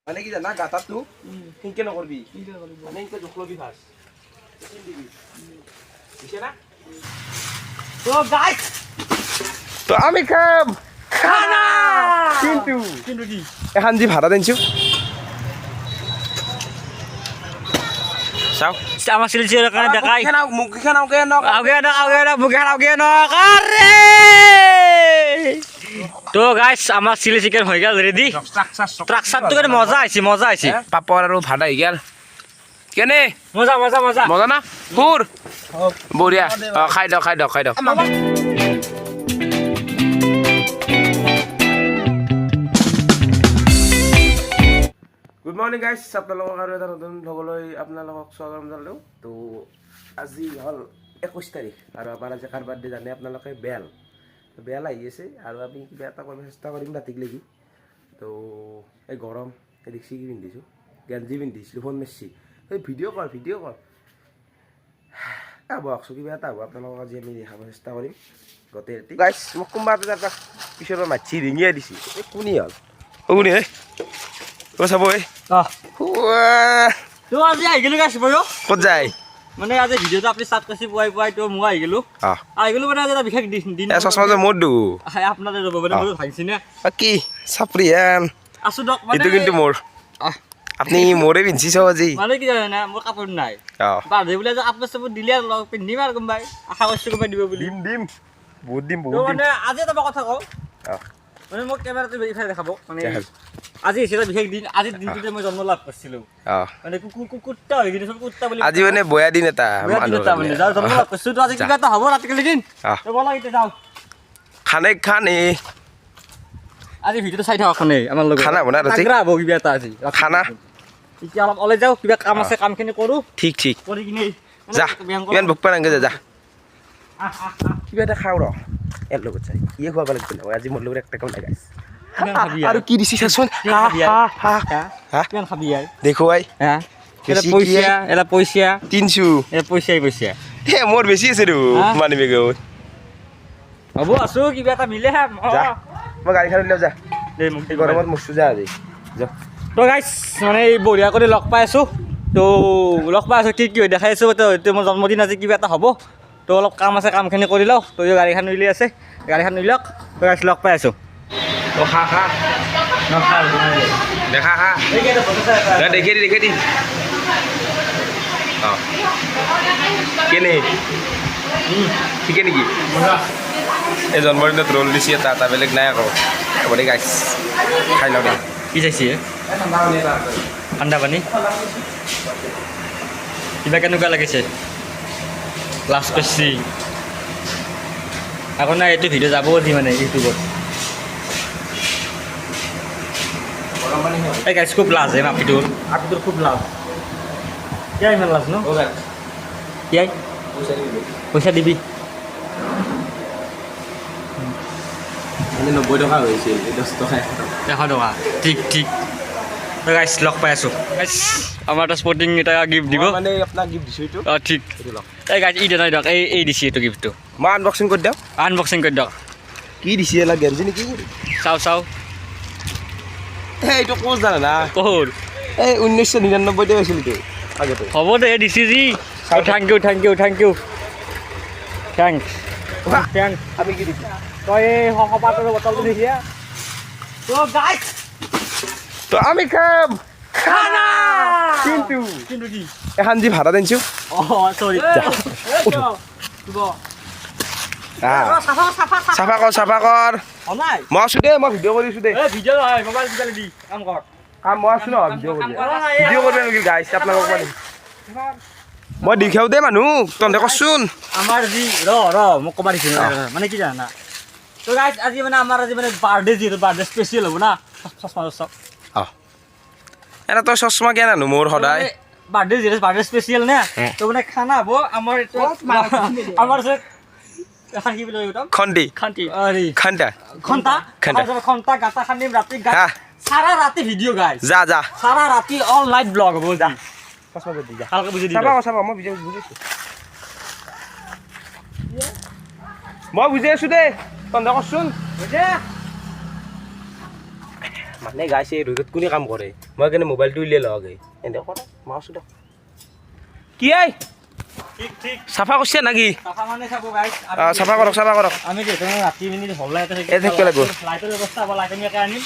মানে কি জানা গাতাটো কিনকে নকৰবি মানে ইনকে জোখ লবি ফাৰ্ষ্ট কিন দিবি দিছে না তো গাইস তো আমি খাম খানা কিন্তু কি এখন জি ভাড়া দেনছো চাও আমার সিলসির কানে দেখাই মুখখান আগে ন আগে ন আরে তো গাইস আমার চিলি চিকেন হয়ে গেল রেডি স্ট্রাকচার তো কেন মজা আইছে পাপড় আৰু ভাড়া হৈ গেল কেনে মজা না পুৰ বঢ়িয়া খাই দিয়ক গুড মৰ্নিং গাইজ আপোনালোকক আৰু এটা নতুন ভ্লগলৈ আপোনালোকক স্বাগতম জনালোঁ তো আজি হ'ল 21 তাৰিখ আৰু আমাৰ আজি কাৰ বাৰ্থডে জানে আপোনালোকে বেল আহি আছে আৰু আমি কিবা এটা কৰিব চেষ্টা কৰিম ৰাতিক লাগি তো এই গৰম এই দেখছি কি পিন্ধিছোঁ গেঞ্জি পিন্ধিছিলোঁ ফোন মাৰিছি এই ভিডিঅ' কৰ বকছোঁ কিবা এটা হ'ব আপোনালোকক আজি আমি দেখাব চেষ্টা কৰিম গোটেই ৰাতি গাইজ মোক কোনোবা এটা পিছৰ পৰা মাতছি ৰিঙিয়াই দিছে এই কোনে হ'ল কোনে হে চাব এই তো আজি আহি গেলো গাইছ বয় ক'ত যায় মানে আজি ভিডিঅ'টো আপুনি স্টাৰ্ট কৰিছে পুৱাই তো মই আহি গেলো মানে আজি এটা বিশেষ দিন চশমা যে মোৰ দু আপোনাদেৰ ৰ'ব মানে মই ভাঙিছি না কি চাপৰিয়ান আছো দক মানে এইটো কিন্তু মোৰ আপুনি মোৰে পিন্ধিছ আজি মানে কি জানে না মোৰ কাপোৰ নাই বান্ধে বোলে যে কাপোৰ চাপোৰ দিলে লগ পিন্ধিম আৰু কোনবাই আশা কৰিছোঁ কোনবাই দিব বুলি দিম বহুত দিম মানে আজি এটা কথা কওঁ মানে মোক কেমেৰাটো ভেৰিফাই দেখাব মানে আজি হৈছে এটা বিশেষ দিন আজিৰ দিনটোতে মই জন্ম লাভ কৰিছিলোঁ মানে কুকুৰটা হৈ গৈছে কুকুৰটা বুলি আজি মানে বয়া দিন এটা মানে যাৰ জন্ম লাভ কৰিছোঁ তো আজি কিবা এটা হ'ব ৰাতিকালি দিন তো ব'লা এতিয়া যাওঁ খানে আজি ভিডিঅ'টো চাই থাকক খানে আমাৰ লগত খানা বনাই ৰাতি হ'ব কিবা এটা আজি খানা এতিয়া অলপ ওলাই যাওঁ কিবা কাম আছে কামখিনি কৰোঁ ঠিক কৰি কিনে যা ইমান ভোক পাই নাংগে যা কিবা এটা খাওঁ ৰ ইয়াৰ লগত চাই ইয়ে খুৱাব লাগিব আজি মোৰ লগত একটা কাম নাই গাইছ আৰু কি দিছি চাচোন কিমান খাবি আই দেখো আই এটা পইচা 300 পইচা এ মোৰ বেছি আছে ৰো মানি বেগত হ'ব আছো কিবা এটা মিলে যা মই গাড়ীখন লৈ যা দে মোক গৰমত মস্ত যা আজি যা তো গাইছ মানে বঢ়িয়া কৰি লগ পাই আছোঁ তো কি হৈ দেখাই আছোঁ তো মোৰ জন্মদিন আজি কিবা এটা হ'ব তো অলপ কাম আছে কামখিনি কৰি লওঁ তো গাড়ীখন উলিয়াই আছে গাড়ীখন উলিয়াওক তো গাইছ লগ পাই আছোঁ খা দেখা দেখি দি কেনে ঠিকে নেকি এই জন্মদিনত ৰোল দিছি এটা বেলেগ নাই আকৌ হ'ব দে গাইছ খাই লওঁ দে কি চাইছে ঠাণ্ডা পানী কিবা কেনেকুৱা লাগিছে লাষ্ট কৰিছি আকৌ নাই এইটো ভিডিঅ' যাব দি মানে ইউটিউবত এই গাইছ খুব লাজ আপিটোৰ খুব লাজ কিয় ইমান লাজ ন কিয় পইচা দিবি 90 টকা হৈছে 10 টকা 100 টকা ঠিক গাইছ লগ পাই আছোঁ গাইছ আমাৰ এটা স্পৰ্টিং এটা গিফ্ট দিব মানে আপোনাক গিফ্ট দিছোঁ এইটো ঠিক এই গাইছ ই নাই দিয়ক এই দিছে এইটো গিফ্টটো মই আনবক্সিং কৰি দিয়ক কি দিছে এলা গেঞ্জি নেকি চাওঁ এইটো ক'ত জানা না ক'ৰ এই 1999 পাইছিল এইটো আগতে হ'ব দে দিছে যি থেংক ইউ আমি কি দিছোঁ তই এই সপাতৰ বটলটো দিছে তো গাইছ তো আমি খাম খানা কিন্তু কি এখন যি ভাড়া দেনছো সৰি চাফা কৰ নাই মই আছোঁ দে মই ভিডিঅ' কৰিছোঁ দে ভিডিঅ' নহয় মোবাইল দি কাম কৰ মই আছোঁ ন ভিডিঅ' কৰিব নেকি গাইছ আপোনালোকক মানে মই দেখাও দে মানুহ তহঁতে কচোন আমাৰ যি মোক ক'ব দিছোঁ মানে কি জানা তো গাইছ আজি মানে আমাৰ বাৰ্থডে যিহেতু বাৰ্থডে স্পেচিয়েল হ'ব না চশমা এটা তই চশমা কিয় নানো মোৰ সদায় বাৰ্থডে স্পেচিয়েল নে তো মানে খানা হ'ব আমাৰ এখন কি বুলি খন্তা গাটা খান্দিম ৰাতি সারা রাতি ভিডিও গাইছ যা সারা রাতি অল নাইট ব্লগ হ'ব যা কালকে বুঝি দিবা চাবা মই বুজি মই বুজি আছোঁ দে তহঁতে কচোন মানে গাইছে ৰ'দত কোনে কাম কৰে মই কেনে মোবাইলটো উলিয়াই লওঁ আগে এনে কৰা মাউচটো দিয়ক কি আই ঠিক ঠিক চাফা কৰিছে নাকি চাফা মানে চাব গাইছ চাফা কৰক আমি যেহেতু ৰাতি মিনিট হল এই থাকিব লাগিব লাইটৰ ব্যৱস্থা হ'ব লাইট আমি একে আনিম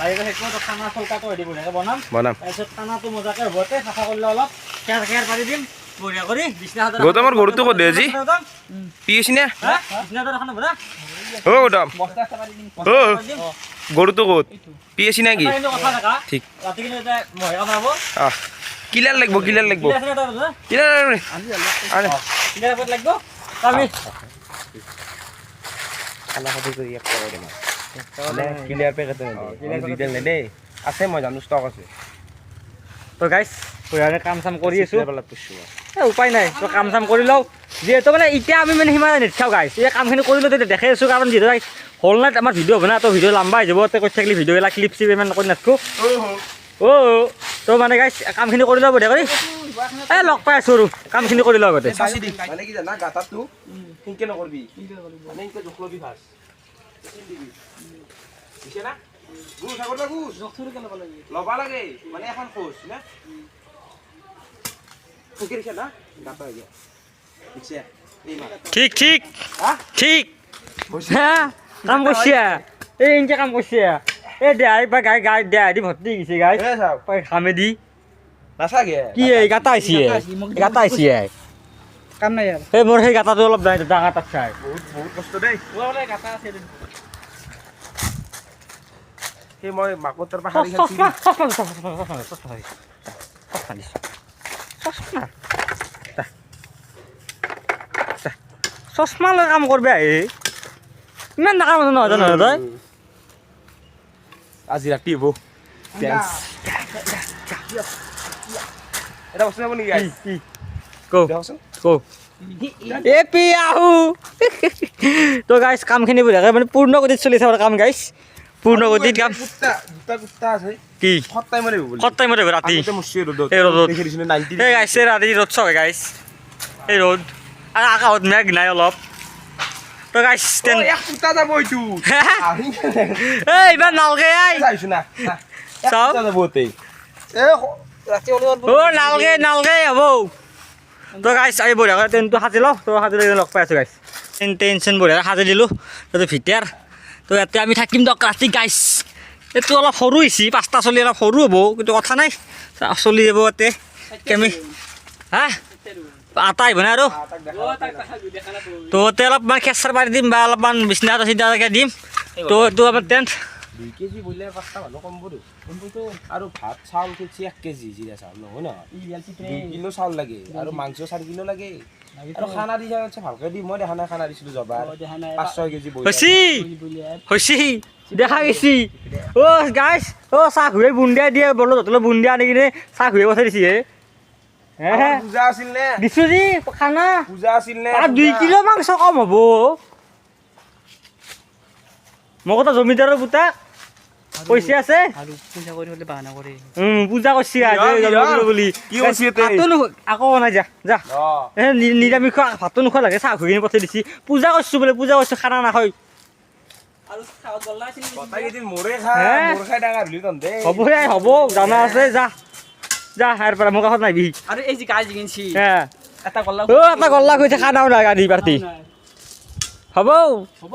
লাইটৰ সেইটো খানা চলকাটো হৈ দিব বনাম তাৰপিছত খানাটো মজাকে হ'বতে চাফা কৰিলে অলপ খেৰ পাৰি দিম বঢ়িয়া কৰি বিছনা হাতৰ গৌতমৰ গৰুটো ক'ত দে আজি পিছি নে বিছনা হাতৰ এখন বৰা অ গৌতম বস্তা চাফা দি দিম অ গৰুটো ক'ত পিছি নেকি কথা থাকা ঠিক ৰাতি কিন্তু এটা মহে কাম হ'ব কিলাৰ লাগিব কিলাৰ লাগিব আমি খানা খাতি কৰি এক টকা দিম ক্লিয়াৰ পেকেট ডিটেইল নেদেই আছে মই জানো ষ্টক আছে তো গাইছ পুৰানে কাম চাম কৰি আছোঁ উপায় নাই তো কাম চাম কৰি লওঁ যিহেতু মানে এতিয়া আমি মানে সিমান নেদেখাওঁ গাইছ এই কামখিনি কৰিলোঁ তেতিয়া দেখাই আছোঁ কাৰণ যিহেতু হ'ল নাই আমাৰ ভিডিঅ' হ'ব না তো ভিডিঅ' লম্বা হৈ যাব কৈ থাকিলে ভিডিঅ'বিলাক ক্লিপ চিপ ইমান কৰি নাথাকোঁ তো মানে গাইছ কামখিনি কৰি লওঁ বঢ়িয়া কৰি এই লগ পাই আছোঁ আৰু কামখিনি কৰি লওঁ আগতে মানে কি জানা গাঁতাটো সিনকে নকৰবি মানে ইনকে জোখ লবি ফাৰ্ষ্ট দিছে না গুছ আগত গুছ ল'বা লাগে মানে এখন খোজ না ফুকিৰিছে না গাঁতা হৈ যায় দিছে ঠিক ঠিক ঠিক হ্যাঁ কাম করছি এই ইনকে কাম করছি এই দেহাই বা গাই দেহাই দি ভর্তি গেছে গাই খামে দি নাচাগে কি এই গাতা আইছি কাম নাই আর এই মোর সেই গাতাটো অলপ দাই ডাঙা তাক চাই বহুত কষ্ট দেই ওলে গাতা আছে সেই মই মাকতৰ পৰা হাৰি খাইছিলো চশমা লৈ কাম কৰবে আহে ইমান ডাঙৰ মানুহ নহয় জানো তই আজি ৰাতি হ'ব এটা বস্তু যাব নেকি কৌ কৌ এ পি আহু তো গাইছ কামখিনি বঢ়িয়াকৈ মানে পূৰ্ণ গতিত চলি আছে কাম গাইছ পূৰ্ণ গতিত কাম দুটা কুত্তা আছে কি সত্তাই মাৰিব বুলি সত্তাই মতে ৰাতি আগতে মুছি ৰ'দত এই ৰ'দত দেখি দিছিলোঁ 90 এই গাইছে ৰাতি ৰ'দ চাওক গাইছ এই ৰ'দ আৰু আকাশত মেঘ নাই অলপ তো গাইছ এক কুত্তা যাব এইটো এই ইমান নালগে আই চাইছো না চাও যাব তেই রাতে ওলে ও নালগে হ'ব তো গাইছ এই বঢ়িয়াকৈ টেণ্টটো সাজি লওঁ তো সাজি লৈ লগ পাই আছোঁ গাইছ টেনশ্যন বঢ়িয়াকৈ সাজি দিলোঁ তাতে ভিতৰ তো ইয়াতে আমি থাকিম দিয়ক ৰাতি গাইছ এইটো অলপ সৰু হৈছে 5টা চলি অলপ সৰু হ'ব কিন্তু কথা নাই চলি যাব ইয়াতে কেমি হা আটা আহিব না আৰু তো ইয়াতে অলপমান খেচাৰ পাৰি দিম বা অলপমান বিচনা চিধাকৈ দিম তো এইটো আমাৰ টেণ্ট 2 কেজি বইলে 5টা মানুহ কম বড় আৰু ভাত চাউল কেজি 1 কেজি জিৰা চাউল নহয় না 2 কিলো চাউল লাগে আৰু মাংস 4 কিলো লাগে আৰু খানা দি যাচ্ছে ভালকৈ দি মই দেখা নাই খানা দিছিলোঁ জবাৰ 5-6 কেজি বইলে হৈছি দেখা গেছি অ' গাইছ অ' চাহ ঘূৰাই বুন্দিয়া দিয়ে বলো ততলৈ বুন্দিয়া আনি কিনে চাহ ঘূৰাই পঠাই দিছে হে পূজা আছিল নে দিছোঁ যি খানা পূজা আছিল নে 2 কিলো মাংস কম হ'ব মোক তো জমিদাৰৰ পুতাক পইচা আছে আৰ পূজা কৰি হলে বাহানা কৰে পূজা কৰছি বুলি কি কৰিছে তে আকৌ নাই যা নিৰামিষ ভাতো নোখোৱা লাগে চাহ ঘূৰি পঠাই দিছি পূজা কৰিছোঁ বোলে পূজা কৰিছোঁ খানা নাখায় আৰ খাওয়া গল্লা আছে কথা কেইদিন মোৰে খাই ডাঙৰ হলি তহঁতে হ'ব জানা আছে যা ইয়াৰ পৰা মোক কাষত নাহিবি আর এই যে গাছ কিনছি এটা গল্লা এটা গল্লা কৈছে খানাও নাই গাড়ী পাৰ্টি হ'ব হব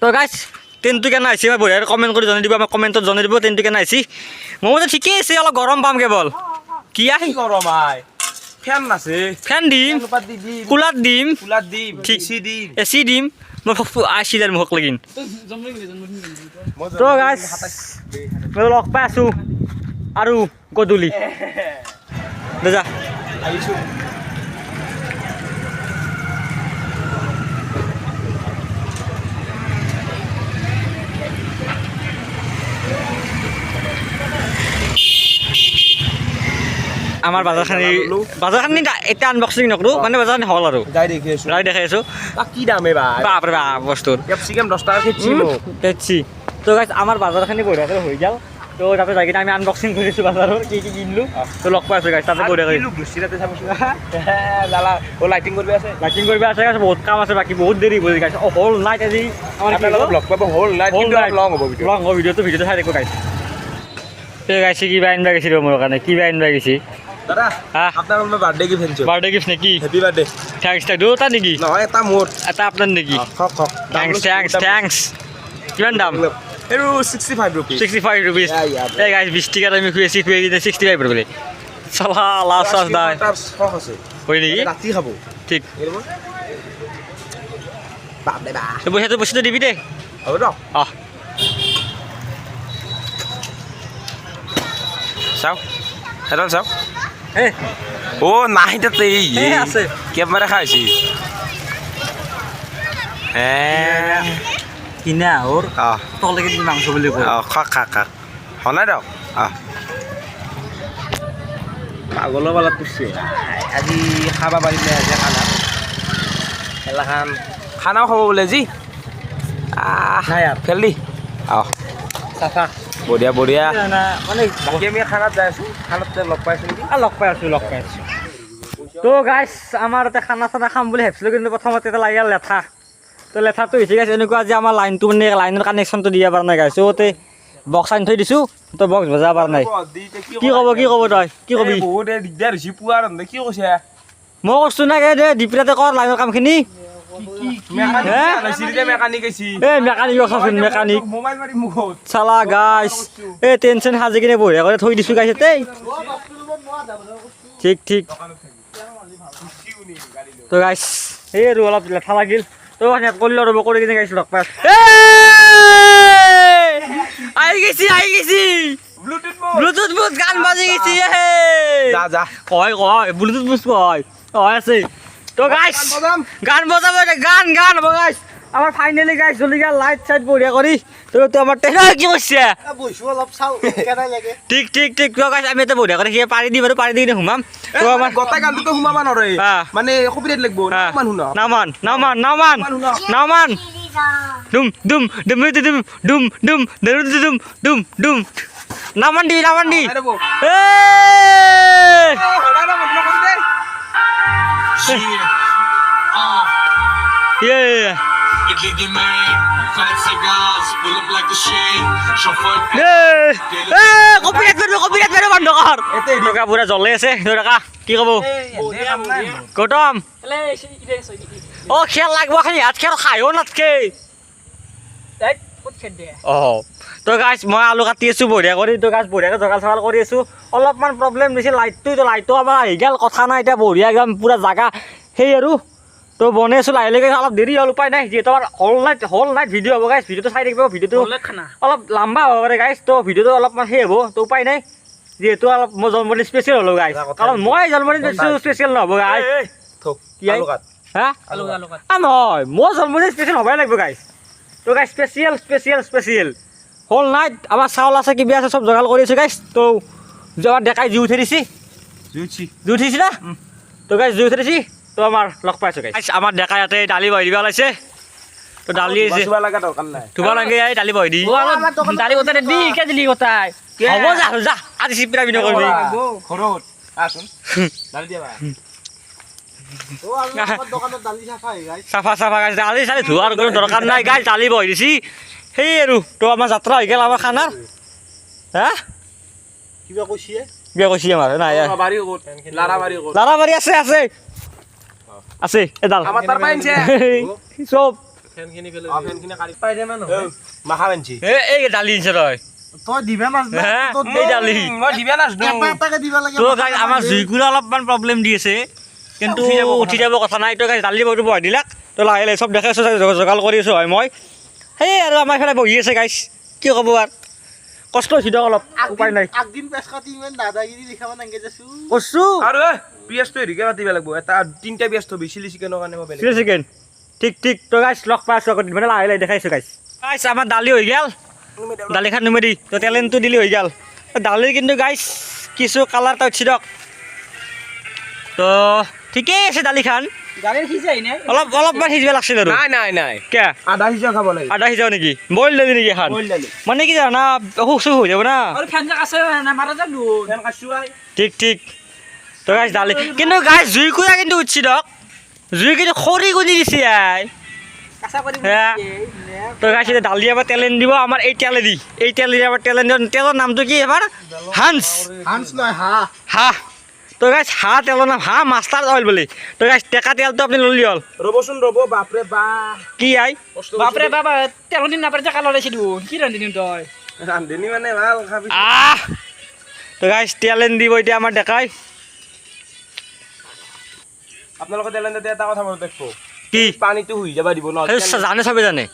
তো গাইছ টেণ্টটো কেনে আহিছে মই বঢ়িয়া কমেণ্ট কৰি জনাই দিব আমাক কমেণ্টত জনাই দিব টেণ্টটো কেনে আহিছে মোৰ মতে ঠিকেই আছে অলপ গৰম পাম কেৱল কি আহি গৰম আই ফেন নাছে ফেন দিম অনুপাত দি দিম কুলাৰ দিম কুলাৰ দিম ঠিক এচি দিম এচি দিম মই আইচি দিম মোক লাগিন জন্মদিন তো গাইছ মই লগ পাই আছোঁ আৰু গধূলি যা আহিছোঁ আমাৰ বাজাৰখানি এতিয়া আনবক্সিং নকৰোঁ মানে বাজাৰখানি হ'ল আৰু যাই দেখি আছোঁ যাই দেখাই আছোঁ কি দামে বা বাপৰে বাপ বস্তুৰ কেপচিকাম 10 টাকা খেছি মোক দেখছি তো গাইছ আমাৰ বাজাৰখানি বঢ়িয়াকৈ হৈ গ'ল তো তাতে যাই কিনে আমি আনবক্সিং কৰিছোঁ বাজাৰৰ কি কিনিলোঁ তো লগ পাই আছোঁ গাইছ তাতে বঢ়িয়াকৈ লোক গুচি তাতে চাবচোন লালা ও লাইটিং কৰিব আছে লাইটিং কৰিব আছে গাইছ বহুত কাম আছে বাকী বহুত দেৰি হৈ গাইছ হ'ল নাইট আজি আমাৰ আপোনালোকক লগ পাব হ'ল লাইট কিন্তু লং হ'ব ভিডিঅ' লং হ'ব ভিডিঅ'টো চাই দেখো গাইছ তো গাইছে কিবা আনবা গেছি মোৰ কাৰণে কিবা আনবা গেছি দাদা হা আপনাৰ মই বাৰ্থডে গিফট আনছো বাৰ্থডে গিফ্ট নেকি হ্যাপি বাৰ্থডে থ্যাংকস দুটা নেকি নহয় এটা মোৰ এটা আপোনাৰ নেকি খক খক থ্যাংকস কিমান দাম এরু 65 রুপি 65 rupees Yeah. এই গাইস 20 টাকা আমি খুঁজেছি খুঁজে কিনে 65 রুপি সালা লাস্ট লাস্ট দাই তার শখ আছে হয় নেকি রাতি খাবো ঠিক এরকম বাপ দে বা তো পইচাটো দিবি দে হবে তো আহ চাও এটা চাও এ ও নাই তাতে এই আছে ক্যামেরা খাইছি হ্যাঁ কিনা ওর আহ তলে কি মাংস বুলি কয় খাক খাক খাক হনাই দক পাগলৰ বালাত পুষছে আজি খাবা পাৰিলে আজি খানা খেলাখান খানাও খাব বোলে জি নাই আর খেল দি আহ সাফা বঢ়িয়া বঢ়িয়া না মানে বাকী আমি খানাত যাই আছো খানাত লগ পাইছো নেকি লগ পাই আছো তো গাইছ আমাৰ এটা খানা চানা খাম বুলি ভাবিছিলোঁ কিন্তু প্ৰথমতে এটা লাগিল লেঠা তো লেঠাটো হৈছে গাইছ এনেকুৱা যে আমাৰ লাইনটো মানে লাইনৰ কানেকশ্যনটো দিব পৰা নাই গাইছ ওতে বক্স আনি থৈ দিছোঁ তো বক্স বজাব পৰা নাই কি ক'ব তই কি ক'বি বহুত দিগদাৰ হৈছে পুৱাৰ কি কৈছে মই কৈছোঁ না দে ডিপিৰাতে কৰ লাইনৰ কামখিনি মেকানিক আহিছি এই মেকানিক ৰখাচোন মেকানিক মোবাইল মাৰি মুখত চালা গাইছ এই টেনশ্যন সাজি কিনে বঢ়িয়া কৰি থৈ দিছোঁ গাইছ তেই ঠিক তো গাইছ এই আৰু অলপ লেঠা লাগিল তো ইয়াত কৰিলোঁ ৰ'ব কৰি কিনে গাইছোঁ লগ পাই আহি গৈছি ব্লুটুথ বুথ গান বাজি গৈছি যা কয় ব্লুটুথ বুথ কয় আছে তো গাইছ গান বজাব গান হ'ব গাইছ আমাৰ ফাইনেলি গাইছ জলদি গা লাইট চাইট বঢ়িয়া কৰি তো আমাৰ ট্ৰেইনাৰ কি কৰিছে ঠিক তো গাইছ আমি এটা বঢ়িয়া কৰি পাৰি দিম আৰু পাৰি দি কিনে সোমাম তো আমাৰ গোটেই গানটোতো সোমাবা নৰে মানে সুবিধাত লাগব নামান শুনা নামান দুম নামান দি পুৰা জ্বলে আছে কি ক'ব গৌতম অ খেল লাগব খালি হাত খেল খায়ো নাথকে তো গাইছ মই আলু কাটি আছোঁ বঢ়িয়া কৰি তো গাছ বঢ়িয়াকৈ জগাল চগাল কৰি আছোঁ অলপমান প্ৰব্লেম দিছে লাইটটো আমাৰ আহি গ'ল কথা নাই এতিয়া বঢ়িয়া একদম পূৰা জাগা সেই আৰু তো বনাই আছোঁ লাহে লাহে অলপ দেৰি হ'ল উপায় নাই যিহেতু আমাৰ হল নাইট ভিডিঅ' হ'ব গাইছ ভিডিঅ'টো চাই থাকিব ভিডিঅ'টো অলপ লম্বা হ'ব পাৰে গাইছ তো ভিডিঅ'টো অলপমান সেই হ'ব তো উপায় নাই যিহেতু অলপ মই জন্মদিন স্পেচিয়েল হ'লোঁ গাইছ কাৰণ মই জন্মদিন স্পেচিয়েল নহ'ব গাইছ হা নহয় মই জন্মদিন স্পেচিয়েল হ'বই লাগিব গাইছ তো গাইছ স্পেচিয়েল হল নাইট আমাৰ চাউল আছে কিবা আছে চব জগাল কৰি আছোঁ গাইছ তো যোৱাৰ ডেকাই জুই উঠাই দিছি জুই উঠিছি না তো গাইছ জুই উঠাই দিছি তো আমাৰ লগ পাইছোঁ গাইছ আমাৰ ডেকাই ইয়াতে দালি বহি দিব ওলাইছে তো দালি ধুব লাগে দালি বহি দি দালি কথা দি কে দিলি কথাই হ'ব যা আজি চিপিৰা বিন কৰিবি চাফা গাইছ দালি চালি ধোৱাৰ কোনো দৰকাৰ নাই গাইছ দালি বহি দিছি সেই আৰু তো আমাৰ যাত্ৰা হৈ গ'ল আমাৰ খানাৰ হা কিবা কৈছি আমাৰ নাই লাৰাবাৰী আছে এডাল চব এই দালি দিছে তই আমাৰ জুইকুৰা অলপমান প্ৰব্লেম দি আছে কিন্তু উঠি যাব কথা নাই তই দালি বহিটো বহাই দিলাক তই লাহে লাহে চব দেখাইছোঁ জগাল কৰি আছোঁ হয় মই সেই আৰু আমাৰ এইফালে বহি আছে গাইছ কি ক'ব আৰু কষ্ট হৈছে দিয়ক অলপ উপায় নাই কৈছোঁ আৰু পিয়াজটো হেৰিকে কাটিব লাগিব এটা 3টা পিয়াজ থবি চিলি চিকেনৰ কাৰণে চিলি চিকেন ঠিক তই গাইছ লগ পাই আছোঁ মানে লাহে লাহে দেখাইছোঁ গাইছ আমাৰ দালি হৈ গ'ল দালিখান নুমে দি তো তেলেনটো দিলি হৈ গ'ল দালিৰ কিন্তু গাইছ কিছু কালাৰ এটা উঠি দিয়ক তো ঠিকেই আছে দালিখান অলপমান সিজিব লাগছিল আৰু নাই কিয় আধা সিজা খাব লাগে আধা সিজাও নেকি বইল দালি নেকি এখন মানে কি জানা অসুখ চুখ হৈ যাব না ঠিক তো গাইছ দালি কিন্তু গাইছ জুইকুৰা কিন্তু উঠছি দিয়ক জুই কিন্তু খৰি গুলি দিছে হ্যাঁ তো গাইছ এতিয়া দালি এবাৰ তেলেন দিব আমাৰ এই তেলেদি এই তেলেদি এবাৰ তেলেন দিব তেলৰ নামটো কি এবাৰ হান্স হাঁহ তো গাইছ হাঁহ তেলৰ নাম হাঁহ মাষ্টাৰ অইল বুলি তো গাইছ টেকা তেলটো আপুনি ললি হ'ল ৰ'বচোন ৰ'ব বাপৰে বা কি আই বাপৰে বাবা তেল দিন নাপাৰে যে কালৰ আহিছে দেখোন কি ৰান্ধি দিম তই ৰান্ধনি মানে ভাল খাবি তো গাইছ তেলেন দিব এতিয়া আমাৰ ডেকাই আপোনালোকে তেলেন দিতে এটা কথা মনত ৰাখিব কি পানীটো শুই যাবা দিব নহ'লে জানে চবে জানে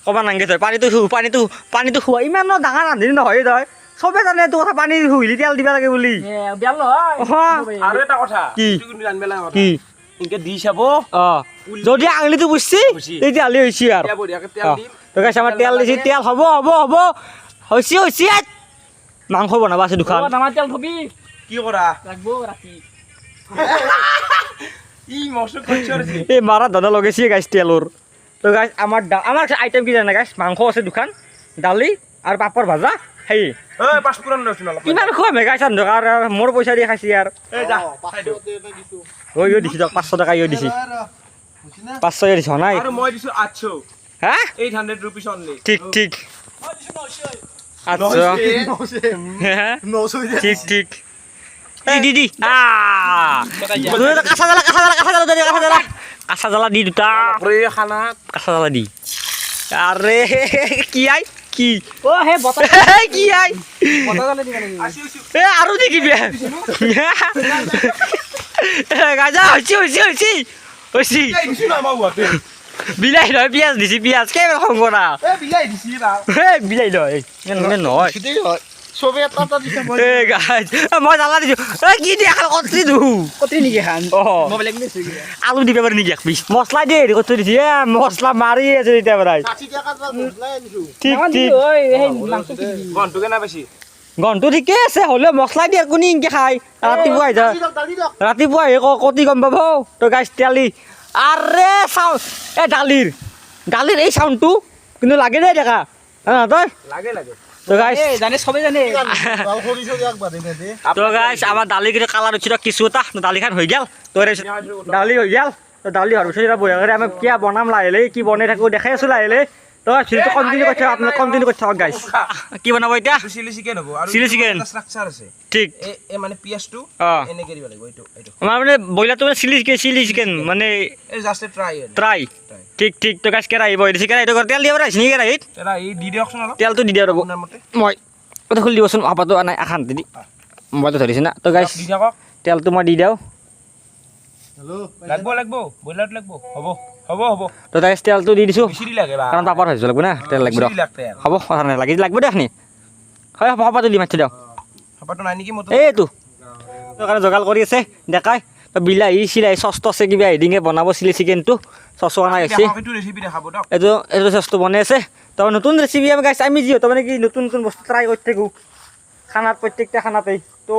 ক'বা নাংগে তই পানীটো শুৱা ইমান ডাঙৰ ৰান্ধনি নহয় তই চবে জানে তোৰ কথা পানী শুহিলি তেল দিব লাগে বুলি বেয়া নহয় আৰু এটা কথা কি? এইটো কিন্তু জানিব লগা কথা কি ইনকে দি চাব অঁ যদি আঙুলিটো বুজছি তেতিয়াহ'লে হৈছে আৰু এতিয়া বঢ়িয়াকে তেল দিম তো গাইছ আমাৰ তেল দিছি তেল হ'ব হৈছে মাংস বনাবা আছে দোকান আমাৰ তেল থবি কি কৰা লাগব ৰাতি ই মস্ত খৰচৰ আছে এই মাৰা দাদা লগাইছে গাইছ তেলৰ তো গাইছ আমাৰ আইটেম কি জানে গাইছ মাংস আছে দোকান দালি আৰু পাপৰ ভাজা সেই ঐ পাঁচপুৰণ লৈছোন অলপ কিমান খুৱাম গাইছ আৰু মোৰ পইচা দি খাইছি আৰু এই যা খাই দিওঁ। ইয়ো দিছি দিয়ক 500 টকা ইয়ো দিছি 500 ইয়ো দিছ নাই আৰু মই দিছো 800 হা 800 rupees only ঠিক আচ্ছা ঠিক এই দিদি কাঁচা জ্বালা দি দুটা বাপৰে খানা কাঁচা জ্বালা দি আৰে কি আই কি অ হে বতা কি আই বতা জালে দিবা নেকি আসি আসি এ আৰু দি কিবা গাজা হৈছে এই দিছো না মাও হাতে বিলাহী নহয় পিঁয়াজ দিছি পিঁয়াজ কেইবাৰ খং কৰা এই বিলাই দিছি না বিলাহী নহয় নহয় সিটেই হয় চবে এটা দিছে মই এ গাইজ মই জ্বালা দিছো কি দিয়া খাল কচি দু কত্ৰি নেকি খান অঁ মই বেলেগ নিছো আলু দিব পাৰি নেকি এক পিচ মছলা দিয়ে হেৰি কৰি থৈ দিছে এ মছলা মাৰি আছে এতিয়া পৰাই 60 টাকা বদলাই আনিছো ঠিক নামান ঠিক দিলো ঐ সেই মাংস কি দিবি গন্টু কেনা বেছি গন্ধটো ঠিকে আছে হ'লেও মছলা দিয়ে কোনি ইনকে খাই ৰাতিপুৱা আহি দালি দক ৰাতিপুৱা আহি কতি গম পাব তই গাইছ তেলি আৰে চাউণ্ড এই দালিৰ এই চাউণ্ডটো কিন্তু লাগে দেই দেখা তই লাগে লাগে তই গাইছ এই জানে সবে জানে ভাল কৰিছো এক বাদে নেদে তো গাইছ আমাৰ দালি কিন্তু কালাৰ উঠি কিছু এটা দালিখান হৈ গেল তোৰ দালি হৈ গেল তো দালি হোৱাৰ পিছত এতিয়া বঢ়িয়া কৰি আমি কিয় বনাম লাহিলে কি বনাই থাকোঁ দেখাই আছোঁ লাহিলে তো ভিডিঅ'টো কণ্টিনিউ কৰি থাকক আপোনালোকে কণ্টিনিউ কৰি থাকক গাইছ কি বনাব এতিয়া চিলি চিকেন হ'ব আৰু চিলি চিকেন। ষ্ট্ৰাকচাৰ আছে ঠিক এই মানে পিয়াজটো অঁ এনেকে দিব লাগিব এইটো আমাৰ মানে ব্ৰইলাৰটো মানে চিলি চিকেন মানে এই জাষ্ট ট্ৰাই ট্ৰাই ঠিক তো গাইছ কেৰাহী বহি দিছে কেৰাহীটো তেল দিব পাৰিছে নেকি কেৰাহীত তেৰা এই দি দিয়কচোন অলপ তেলটো দি দিয়া ৰ'ব আপোনাৰ মতে মই এটা খুলি দিবচোন আপাটো নাই আখান্তি দি মোবাইলটো ধৰিছে না তো গাইছ দি থাকক তেলটো মই দি দিওঁ হেল্ল' লাগব ব্ৰইলাৰত লাগব হ'ব তো গাইছ তেলটো দি দিছোঁ বেছি দি লাগে বা কাৰণ পাপৰ ভাজিব লাগিব না তেল লাগিব বেছি দি লাগতে আৰু হ'ব কথা নাই লাগি লাগিব দেখিনি হয় পাপাটো দি মাতি দিওঁ হাপাটো নাই নেকি মতো এইটো কাৰণে যোগাৰ কৰি আছে দেখাই বিলাহী চিলাহী চচ টচে কিবা হেডিঙে বনাব চিলি চিকেনটো চচো অনা হৈছে এইটো ৰেচিপি দেখাব দিয়ক এইটো চচটো বনাই আছে তো নতুন ৰেচিপি আমি গাইছ আমি যিহেতু মানে কি নতুন বস্তু ট্ৰাই কৰি থাকোঁ খানাত প্ৰত্যেকটা খানাতেই তো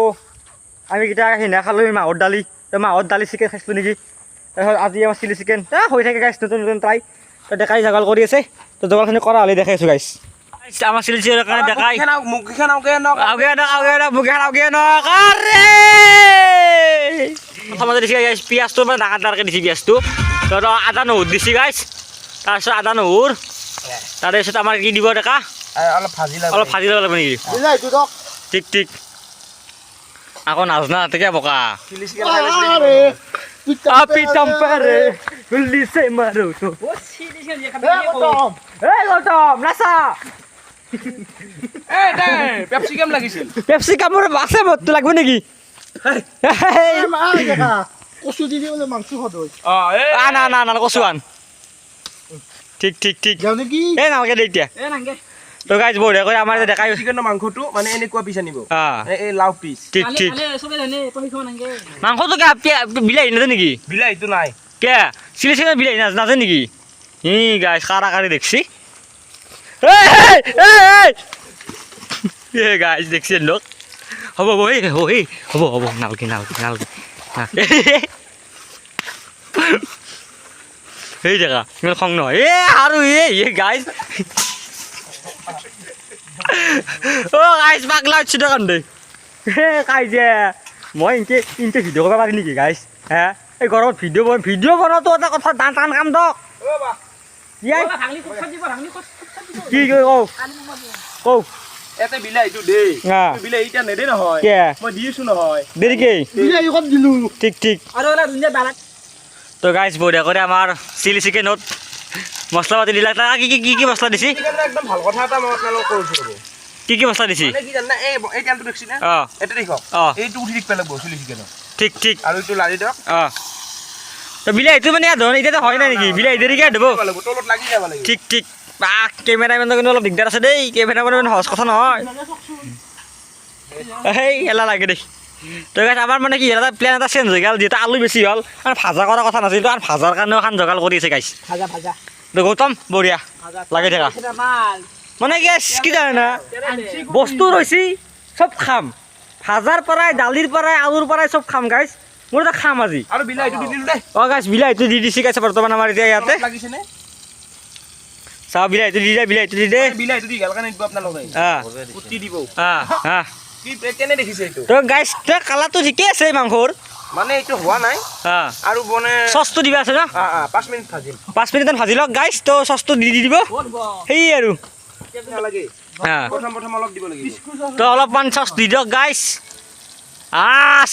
আমি কেইটা সিদিনা খালোঁ মাহৰ দালি তো মাহৰ দালি চিকেন খাইছিলোঁ নেকি তাৰপিছত আজি আমাৰ চিলি চিকেন হৈ থাকে গাইছ নতুন ট্ৰাই তো দেখাই যোগাৰ কৰি আছে তো যোগাৰখিনি কৰা হ'লে দেখাই আছোঁ গাইছ আমাৰ চিলি চিকেনৰ কাৰণে দেখাই মুখখন আগে নক আগে নকাৰে প্ৰথমতে দিছে গাইছ পিঁয়াজটো মানে ডাঙৰ ডাঙৰকৈ দিছে পিঁয়াজটো তো আদা নহৰু দিছে গাইছ তাৰপিছত আদা নহৰু তাৰপিছত আমাৰ কি দিব ডেকা অলপ ভাজি লাগে অলপ ভাজি ল'ব লাগিব নেকি বিলাহীটো দক ঠিক আকৌ নাজনা তাকে বকা চিলি চিকেন খাই বেছি আরে পিতাম পাৰে গুলিছে মাৰো তো ও চিলি চিকেন দিয়ে খাবি এ গৌতম এই গৌতম নাচা এই দে পেপচিকাম লাগিছিল পেপচিকামৰ আছে মতটো লাগব নেকি এ মা দেখা কচু দি দিলে মাংস সদৈ না কচু আন ঠিক যাও নেকি এই নালাগে দে এতিয়া এ নাংগে তো গাইজ বঢ়িয়া কৰি আমাৰ দেখাই চিকেনৰ মাংসটো মানে এনেকুৱা পিচ আনিব অঁ এই লাও পিচ ঠিক সবে জানে তই খাব নাংগে মাংসটো বিলাহী নাযায় নেকি বিলাহীটো নাই কে চিলি চিকেন বিলাহী নাযায় নেকি গাইজ কাৰা কাৰি দেখছি গাইজ দেখছি লোক হ'ব হ'ব নালগে সেই জেগা ইমান খং নহয় আৰু গাইজ গাইজ পাগলা উঠছি দোকান দে কাইজে মই ইনকে ভিডিঅ' কৰিব পাৰি নেকি গাইজ হে এই ঘৰত ভিডিঅ' বনাওঁতো এটা কথা টান কাম দক ইয়াই ভাঙলি খুব চাপ দিব ভাঙলি খুব চাপ দিব কি কওঁ কওঁ এতে বিলাহীটো দেই হা। বিলাহী এতিয়া নেদে নহয় কিয় মই দিছো নহয় দেৰিকে বিলাহী ক'ত দিলো ঠিক ঠিক আৰু ওলা দুনিয়া বালাত তো গাইজ বঢ়িয়া কৰি আমাৰ চিলি চিকেনত মছলা পাতি দিলা তাৰ কি মছলা দিছি সেইকাৰণে একদম ভাল কথা এটা মই আপোনালোকক কৈছো ৰ'ব কি মছলা দিছি মানে কি জানা এই তেলটো দেখছি না অঁ এটা দেখক অঁ এইটো উঠি দিক পেলাব চিলি চিকেনত ঠিক ঠিক আৰু এইটো লাৰি দিয়ক অঁ তো বিলাহীটো মানে ধৰণ এতিয়াতো হয় নাই নেকি বিলাহী দেৰিকে দিব লাগিব তলত লাগি যাব লাগিব ঠিক ঠিক কেমেৰামেনৰ কিন্তু অলপ দিগদাৰ আছে দেই কেমেৰামেনৰ মানে সহজ কথা নহয় সেই এলা লাগে দেই তো গাইজ আমাৰ মানে কি এটা প্লেন এটা চেঞ্জ হৈ গ'ল যিহেতু আলু বেছি হ'ল মানে ভাজা কৰা কথা নাছিল আৰু ভাজাৰ কাৰণেও এখন জগাল কৰি আছে গাইজ ভাজা ভাজা তো গৌতম বঢ়িয়া লাগি থাকা এটা মাল মানে কি জানে না বস্তু ৰৈছি চব খাম ভাজাৰ পৰাই দালিৰ পৰাই আলুৰ পৰাই চব খাম গাইজ মোৰ এটা খাম আজি আৰু বিলাহীটো দি দিলো দেই অঁ গাইজ বিলাহীটো দি দিছি গাইছে বৰ্তমান আমাৰ এতিয়া ইয়াতে লাগিছে নে চাওঁ বিলাহীটো দি দে বিলাহীটো দি দে বিলাহীটো দি গালকা নিদিব আপোনালোকে কুটি দিব কি কেনে দেখিছে এইটো তো গাইজ তই কালাৰটো ঠিকে আছে মাংসৰ মানে এইটো হোৱা নাই আৰু মানে চচটো দিবা আছে ন 5 মিনিট ভাজিম 5 মিনিটমান ভাজি লওক গাইজ তো চচটো দি দিব সেই আৰু নালাগে প্ৰথম অলপ দিব লাগিব তো অলপমান চচ দি দিয়ক গাইজ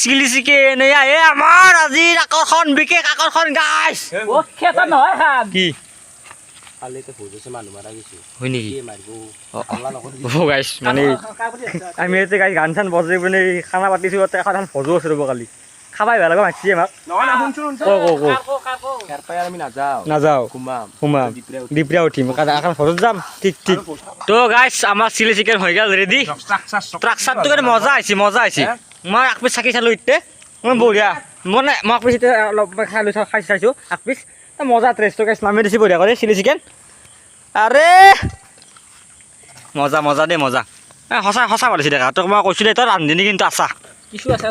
চিলি চিকেন এয়া এই আমাৰ আজিৰ আকৰ্ষণ বিশেষ আকৰ্ষণ গাইজ ও খেতা নহয় খাম কি কালিতে ভোজছে মানুহ মাৰা গৈছে হয় নেকি কি মাৰিব হাল্লা নকৰিব অ' গাইজ মানে আমি ইয়াতে গাইজ গান চান বজাই পিনে খানা পাতিছোঁ ইয়াতে এখন ভোজো আছে ৰ'ব কালি খাবাই ভাল লাগে মাতিছে আমাক নহয় না শুনচোন ইয়াৰ পৰাই আমি নাযাওঁ নাযাওঁ ঘুমাম সোমাম দিপৰীয়া উঠিম এখন ভোজত যাম ঠিক ঠিক তো গাইজ আমাৰ চিলি চিকেন হৈ গ'ল ৰেডি ট্ৰাকচাৰটো কিন্তু মজা আহিছে মই এক পিচ চাকি চালোঁ এতিয়া মই বঢ়িয়া মানে মই এক পিচ এতিয়া অলপ খাই চাইছোঁ এক পিচ মজা টেষ্টটো গাইজ নামি দিছে বঢ়িয়া কৰি চিলি চিকেন আৰে মজা মজা দেই মজা সঁচা সঁচা পাতিছে দেখা তোক মই কৈছোঁ দেই তই ৰান্ধনি কিন্তু আছা কিছু আছে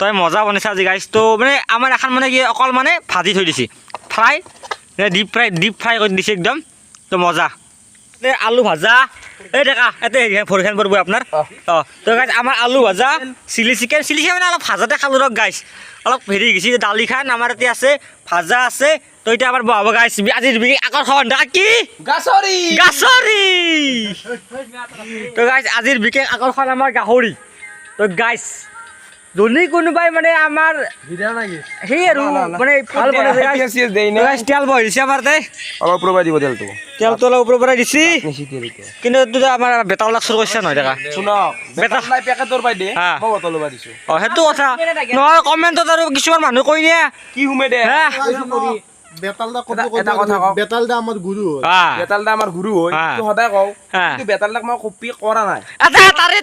তই মজা বনাইছা আজি গাইজ তো মানে আমাৰ এখন মানে কি অকল মানে ভাজি থৈ দিছে ফ্ৰাই ডিপ ফ্ৰাই কৰি দিছে একদম তো মজা এই আলু ভাজা এই দেখা এতে ভৰিখন পৰিব আপোনাৰ অঁ তো গাইজ আমাৰ আলু ভাজা চিলি চিকেন মানে অলপ ভাজাতে খালোঁ ৰক গাইজ অলপ হেৰি গৈছে দালি খান আমাৰ ইয়াতে আছে ভাজা আছে তো এতিয়া আমাৰ বহাব গাইজ আজিৰ বিশেষ আকৰ্ষণ দেখা কি গাছৰি গাছৰি তো গাইজ আজিৰ বিশেষ আকৰ্ষণ আমাৰ গাহৰি তো গাইজ যদি কোনোবাই মানে আমাৰ সেই আৰু মানে ভাল বনাইছে গাইজ তেল বহিছে আমাৰ তাই অলপ প্ৰবাই দিব তেলটো তেলটো অলপ ওপৰৰ পৰাই দিছি কিন্তু এইটো আমাৰ বেটাও লাগছৰ কৈছে নহয় দেখা শুনক বেটাৰ নাই পেকেটৰ পাই দে হা। মই বটল ল'বা দিছোঁ অঁ সেইটো কথা নহয় কমেণ্টত আৰু কিছুমান মানুহ কৈ নিয়ে কি সোমে দে বেতালদা এটা কথা কওঁ। বেতালদা আমাৰ গুৰু হয় বেতালদা আমাৰ গুৰু হয় হা। সেইটো সদায় কওঁ হা। কিন্তু বেতালদাক মই কপি কৰা নাই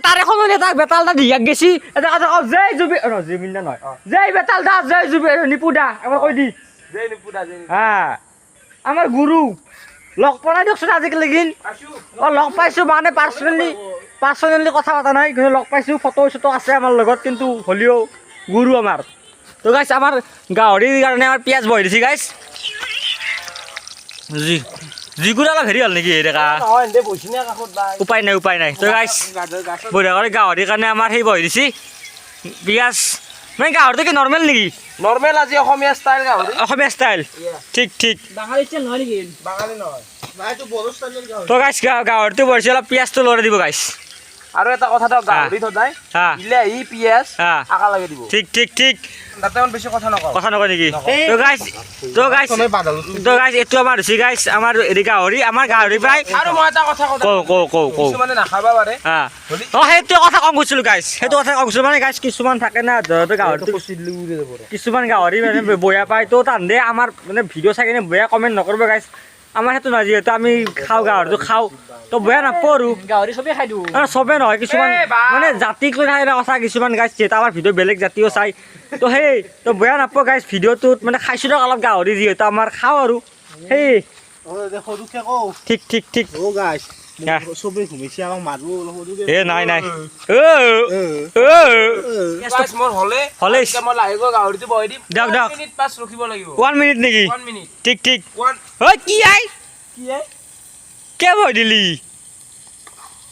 তাৰে সলনি তাক বেতাল দা দিয়াক গেছি এটা কথা কওঁ জয় জুবি জুবিন দা নহয় জয় বেতাল দা জয় জুবি নিপু দা এবাৰ কৈ দি জেই নিপুদা জেই আমাৰ গুৰু লগ পোৱা নাই দিয়কচোন আজিকালি অঁ লগ পাইছোঁ মানে পাৰ্চনেলি কথা পতা নাই কিন্তু লগ পাইছোঁ ফটো চটো আছে আমাৰ লগত কিন্তু হ'লেও গুৰু আমাৰ তো গাইছ আমাৰ গাহৰিৰ কাৰণে আমাৰ পিঁয়াজ বহি দিছে গাইছ যিকোনো অলপ হেৰি হ'ল নেকি দেখা নহয় দে বহিছিনে কাষত বাই উপায় নাই তো গাইছ বঢ়িয়া কৰি গাহৰিৰ কাৰণে আমাৰ সেই বহি দিছে পিঁয়াজ মানে গাহৰিটো কি নৰ্মেল নেকি নৰ্মেল আজি অসমীয়া ষ্টাইল গাহৰি অসমীয়া ষ্টাইল ঠিক বাঙালী চেল নহয় নেকি বাঙালী নহয় নাইতো বড়ো ষ্টাইলৰ গাহৰি তো গাইছ গাহৰিটো বহিছে অলপ পিঁয়াজটো লৰাই দিব গাইছ আৰু এটা কথা তো গাহৰি সদায় হা বিলাহী পিঁয়াজ হা আকা লাগে দিব ঠিক তাতে ইমান বেছি কথা নকওঁ কথা নকয় নেকি তো গাইছ এইটো আমাৰ হৈছে গাইছ আমাৰ হেৰি গাহৰি আমাৰ গাহৰি প্ৰায় আৰু মই এটা কথা কওঁ কওঁ কিছুমানে নাখাবা পাৰে অঁ সেইটো কথা কম কৈছিলোঁ গাইছ সেইটো কথা কম কৈছিলোঁ মানে গাইছ কিছুমান থাকে না গাহৰিটো কিছুমান গাহৰি মানে বেয়া পায় তো তাহাঁতে আমাৰ মানে ভিডিঅ' চাই কিনে বেয়া কমেণ্ট নকৰিব গাইছ আমাৰ সেইটো নহয় যিহেতু আমি খাওঁ গাহৰিটো খাওঁ তো বেয়া নাপাওঁ আৰু গাহৰি চবেই খাই দিওঁ চবে নহয় কিছুমান মানে জাতিক লৈ থাকে কথা কিছুমান গাইছ যিহেতু আমাৰ ভিডিঅ' বেলেগ জাতিও চাই তো সেই তো বেয়া নাপাওঁ গাইছ ভিডিঅ'টোত মানে খাইছোঁ দিয়ক অলপ গাহৰি যিহেতু আমাৰ খাওঁ আৰু সেই সৰুকে কওঁ ঠিক অ' গাইছ চবেই ঘুমিছে আমাক মাৰিব সৰুকে এ নাই গাইছ মোৰ হ'লে হ'লে এতিয়া মই লাহেকৈ গাহৰিটো বহাই দিম দিয়ক। 1 মিনিট পাছ ৰখিব লাগিব 1 মিনিট নেকি 1 মিনিট ঠিক 1 ঐ কি আই কিয় বহি দিলি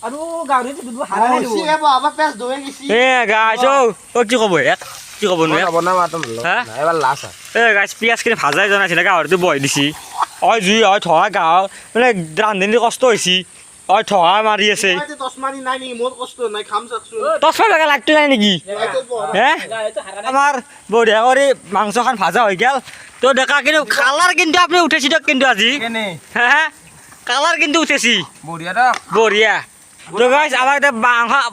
আৰু গাহৰিটো দুধ হাৰা নাই দিব আমাৰ পেজ দৈ গেছি এ গাইছ অ' কি ক'ব কি ক'ব নোৱাৰে বনাম আতম হা এবাৰ লাছ এ গাইছ পিঁয়াজখিনি ভাজাই জনাইছিলে গাহৰিটো বহি দিছি অই জুই হয় ঠগা গাঁও মানে ৰান্ধনি কষ্ট হৈছে অই ঠগা মাৰি আছে তছমানি নাই নেকি মোৰ কষ্ট নাই খাম চাকচোন তছমাৰ বেগা লাগটো নাই নেকি হে আমাৰ বঢ়িয়া কৰি মাংসখন ভাজা হৈ গেল তো দেখা কিন্তু কালাৰ কিন্তু আপুনি উঠেছি দিয়ক কিন্তু আজি হে কালাৰ কিন্তু উঠেছি বঢ়িয়া দক বঢ়িয়া তো গাইছ আমাক এতিয়া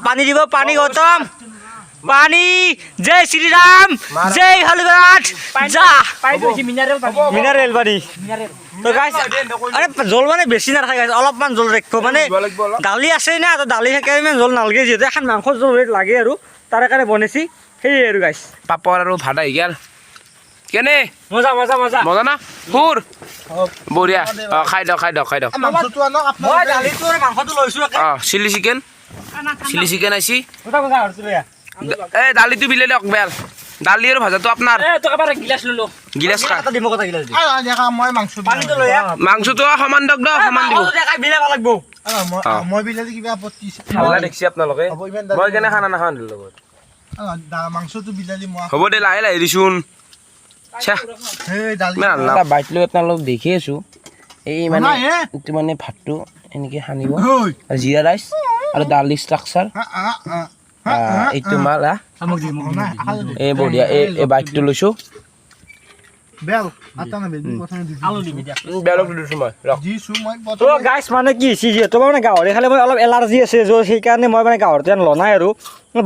পানী দিব পানী গৌতম পানী জয় শ্ৰীৰাম জয় হনুমান যা মিনাৰেল পানী তো গাইছ আৰে জল মানে বেছি নাথাকে গাইছ অলপমান জল ৰাখিব মানে দালি আছে না তো দালি থাকে ইমান জল নালাগে যিহেতু এখন মাংসৰ জল লাগে আৰু তাৰে কাৰণে বনাইছি সেয়ে আৰু গাইছ পাপৰ আৰু ভাত আহি গেল কেনে মজা মজা মজা মজা না সুৰ বঢ়িয়া খাই দিয়ক মাংসটো আনক মই আপোনালোকে দালিটো আৰু মাংসটো লৈছোঁ চিলি চিকেন আইছি মজা মজা হৈছিলে এই দালিটো বিলে দিয়ক বেল দালি আৰু ভাজাটো আপোনাৰ গিলাচ ললো গিলাচ খা এটা দিব কথা গিলাচ দি দেখা মই মাংস পানীটো লৈ আহ মাংসটো সমান দিয়ক দক সমান দিব বিলে ভাল লাগব মই বিলালে কিবা আপত্তি আছে ভাললা দেখছি আপোনালোকে হ'ব ইমান দালি মই কেনে খানা নাখাওঁ তোৰ লগত মাংসটো বিলালি মই হ'ব দে লাহে লাহে দিছোন সেই দালি বাইট লৈ আপোনালোক দেখি আছো এই মানে নাই, হে? এইটো মানে ভাতটো এনেকে সানিব ঐ আৰু জিৰা ৰাইচ আৰু দালি ষ্ট্ৰাকচাৰ এইটো মাল এই বঢ়িয়া এই বাইকটো লৈছো বেল আটা না বেল প্ৰথমে দি আলু দিবি দিয়া বেলক দিছো মই ৰখ দিছো মই তো প্ৰথমে গাইছ মানে কি যিহেতু মানে গাহৰি খালে মই অলপ এলাৰ্জি আছে সেইকাৰণে মই মানে গাহৰিটো লনাই আৰু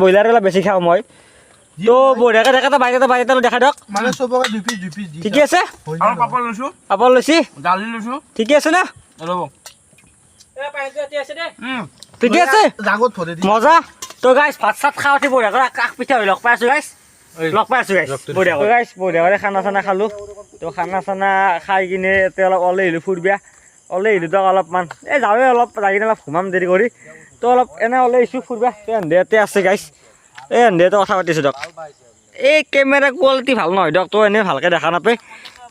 ব্ৰইলাৰ অলপ বেছি খাওঁ মই তো বঢ়িয়াকৈ দেখা এটা বাইক এটা দেখাই দিয়ক মানে চবকে দুই পিচ দি ঠিকে আছে আৰু পাপৰ লৈছো আপল লৈছি দালি লৈছো ঠিকে আছে না ৰ'ব ঠিকে আছে জাগত ধৰে দি মজা তো গাইছ ভাত চাত খাওঁতে বঢ়িয়াকৈ কাষ পিঠা হৈ লগ পাই আছোঁ গাইছ লগ পাই আছোঁ গাইছ বঢ়িয়াকৈ গাইছ বঢ়িয়াকৈ খানা চানা খালোঁ তো খানা চানা খাই কিনে এতিয়া অলপ ওলাই আহিলোঁ ফুৰিবা ওলাই আহিলোঁ তো অলপমান এই যাওঁৱে অলপ যাই কিনে অলপ ঘুমাম দেৰি কৰি তো অলপ এনে ওলাই আহিছোঁ ফুৰিবা এই এন্ধিয়াতে আছে গাইছ এই এন্ধিয়াতে কথা পাতিছোঁ দিয়ক এই কেমেৰা কোৱালিটি ভাল নহয় দিয়ক তো এনেই ভালকৈ দেখা নাপায়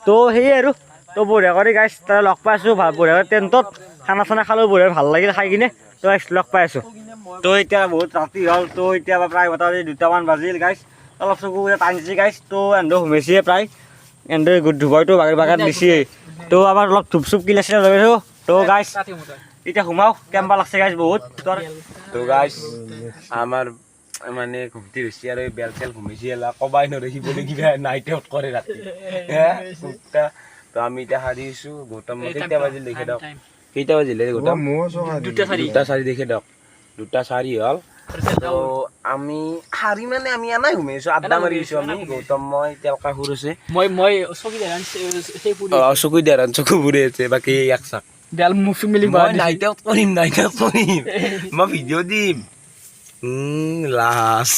তো সেয়ে আৰু তো বঢ়িয়া কৰি গাইছ তাই লগ পাই আছোঁ ভাল বঢ়িয়া কৰি টেণ্টত খানা চানা খালোঁ বঢ়িয়া ভাল লাগিল খাই কিনে তো গাইছ লগ পাই আছোঁ তো এতিয়া বহুত ৰাতি হ'ল তো এতিয়া প্ৰায় মোটামুটি 2টামান বাজিল গাইছ অলপ চকু টানিছে গাইছ তো এন্ধ সোমাইছে প্ৰায় এন্ধ ধুবাইটো বাগাত দিছে তো আমাৰ অলপ ধূপ চুপ কিলাইছে লগাইছোঁ তো গাইছ এতিয়া সোমাও কেম্পা লাগছে গাইছ বহুত তোৰ তো গাইছ আমাৰ মানে ঘুমটি হৈছে আৰু বেল চেল ঘুমিছে কবাই নদেখিবলৈ কিবা নাইট আউট কৰে ৰাতি তো আমি এতিয়া হাৰি আছোঁ গৌতম কেইটা বাজিল দেখে দিয়ক কেইটা বাজিলে গৌতম 2:04 দেখে দিয়ক 2:04 হ'ল তো আমি হাৰি মানে আমি এনাই ঘুমাইছোঁ আড্ডা মাৰি আছোঁ আমি গৌতম মই তেওঁলোকে সুৰ আছে মই চকী দিয়া চকু ফুৰি আছে বাকী এক চাক বেল মুখ মিলি মই নাইট আউট কৰিম মই ভিডিঅ' দিম লাষ্ট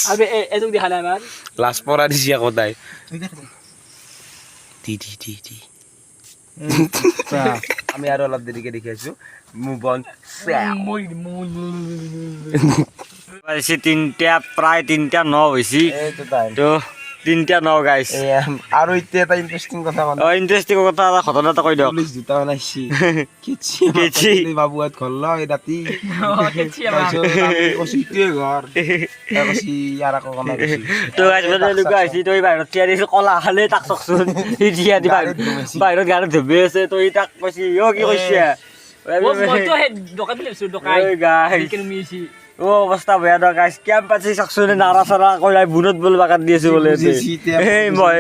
এযোগ দেখা নাই আমাৰ লাষ্ট পৰা দিছে আকৌ তাই আমি আৰু অলপ দেৰিকে দেখি আছো মুবন প্ৰায় 3:09 হৈছে তো 3:09 গাইছ আৰু এতিয়া এটা ইণ্টাৰেষ্টিং কথা ইণ্টাৰেষ্টিং কথা এটা ঘটনা এটা কৈ দিয়ক পুলিচ দুটা ওলাইছি কেচি বাবুহঁত ঘৰ লয় ৰাতি ঘৰ ইয়াৰ আকৌ তো গাইছ এনেকুৱা হৈছে তই বাহিৰত থিয় দিছিল কলা খালে তাক চকচোন থিয়া দি বাহিৰত গাড়ীত ধুবি আছে তই তাক কৈছি কি কৈছে মইতো সেই দোকান বুলি ভাবিছোঁ দোকান ও অৱস্থা বেয়া দক গাইছ কেম্প পাতি চাকচোনে নাৰা চাৰা কলাই বুনত বল বাগাত দি আছে বোলে এই মই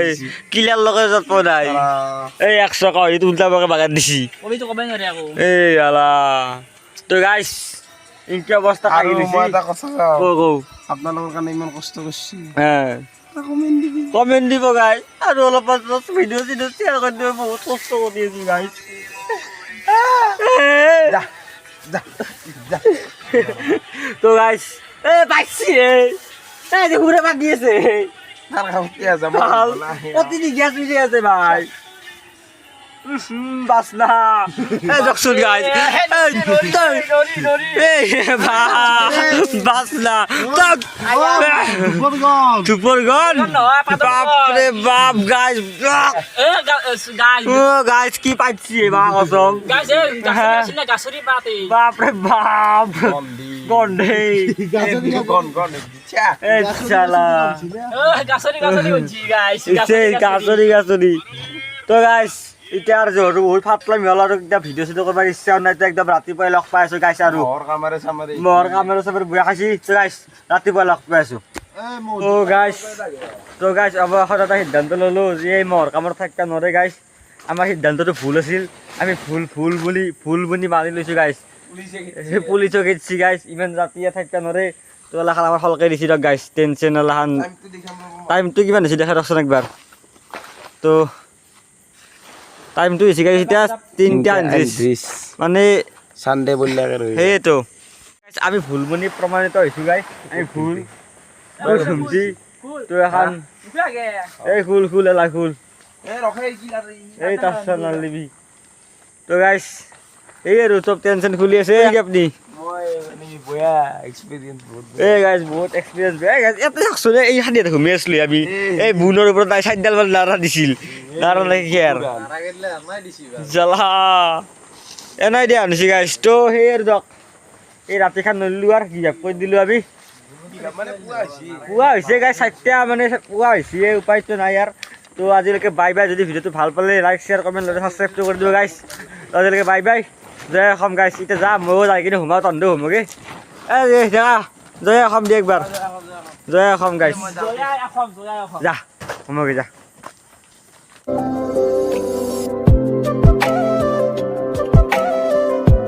কিলাৰ লগে যত নাই এই 100 কয় এইটো উল্টা বাগে বাগাত দিছি কবিতো ক'বই নোৱাৰে আকৌ এই আলা তো গাইছ ইনকে অৱস্থা আৰু মই এটা কথা কও আপোনালোকৰ কাৰণে ইমান কষ্ট কৰিছি হ্যাঁ কমেন্ট দিব গাইছ আৰু অলপ ভিডিঅ' শ্বেয়াৰ কৰি দিব বহুত কষ্ট কৰি আছো গাইছ তো গাইছ পাইছি এই ঘুরে বাদ দিয়েছে প্রতিদিন গ্যাস মিশে আছে ভাই বাস না জকসুন গাইছ বাস না সুপার গন বাপরে বাপ গাইছ গাইছ কি পাইছি বা কসম বাপরে বাপ গন্ডে গাছরি তো গাইছ এতিয়া আৰু জহৰো বহুত ফাটলামি হ'ল আৰু এতিয়া ভিডিঅ' চিডিঅ' কৰিবৰ ইচ্ছাও নাই তো একদম ৰাতিপুৱাই লগ পাই আছোঁ গাইছ আৰু মহৰ কামেৰে চামেৰে বুঢ়া খাইছি তো গাইছ ৰাতিপুৱা লগ পাই আছোঁ তো গাইছ অৱশেষত এটা সিদ্ধান্ত ল'লোঁ যে এই মহৰ কামত থাকিব নোৱাৰে গাইছ আমাৰ সিদ্ধান্তটো ভুল আছিল আমি ভুল বুলি মানি লৈছোঁ গাইছ পুলিচক এৰিছি গাইছ ইমান ৰাতিয়ে থাকিব নোৱাৰে তো এলাখান আমাৰ সলকে দিছি দিয়ক গাইছ টেনশ্যন এলাখান টাইমটো কিমান হৈছে দেখা ৰকচোন একবাৰ তো টাইমটো হৈছে গাইছ এতিয়া 3:30 মানে চানডে বললাকে রই সেইটো আমি ভুল বুলি প্ৰমাণিত হৈছোঁ গাইছ আমি ভুল ঘুমটি তো এখন এই খুল এলা খুল এই তাৰপিছত নালিবি তো গাইছ এই আৰু চব টেনশ্যন খুলি আছে আপুনি বয়া এক্সপেৰিয়েন্স বহুত এই গাইছ বহুত এক্সপিৰিয়েঞ্চ এই গাইছ এটা চাকচোন এই হাতীত ঘুমি আছিলোঁ আমি এই বুনৰ ওপৰত তাই চাৰিডাল মান নাৰা দিছিল নাৰা লাগি আৰু জ্বালা এনাই দিয়া আনিছে গাইছ তো সেই আৰু দিয়ক এই ৰাতিখন নলিলোঁ আৰু কি কৈ দিলোঁ আমি মানে পুয়া আছি পুৱা হৈছে গাইছ 4টা মানে পুৱা হৈছে উপায়টো নাই আৰু তো আজিলৈকে বাই যদি ভিডিঅ'টো ভাল পালে লাইক শ্বেয়াৰ কমেণ্ট ছাবস্ক্ৰাইবটো কৰি দিব গাইছ আজিলৈকে বাই জয় অসম গাইছ এতিয়া যা ময়ো যাই কিনে সোমাওঁ তন্দো সোমগে এই যা জয় অসম দি একবাৰ জয় অসম গাইছ যা সোমগে যা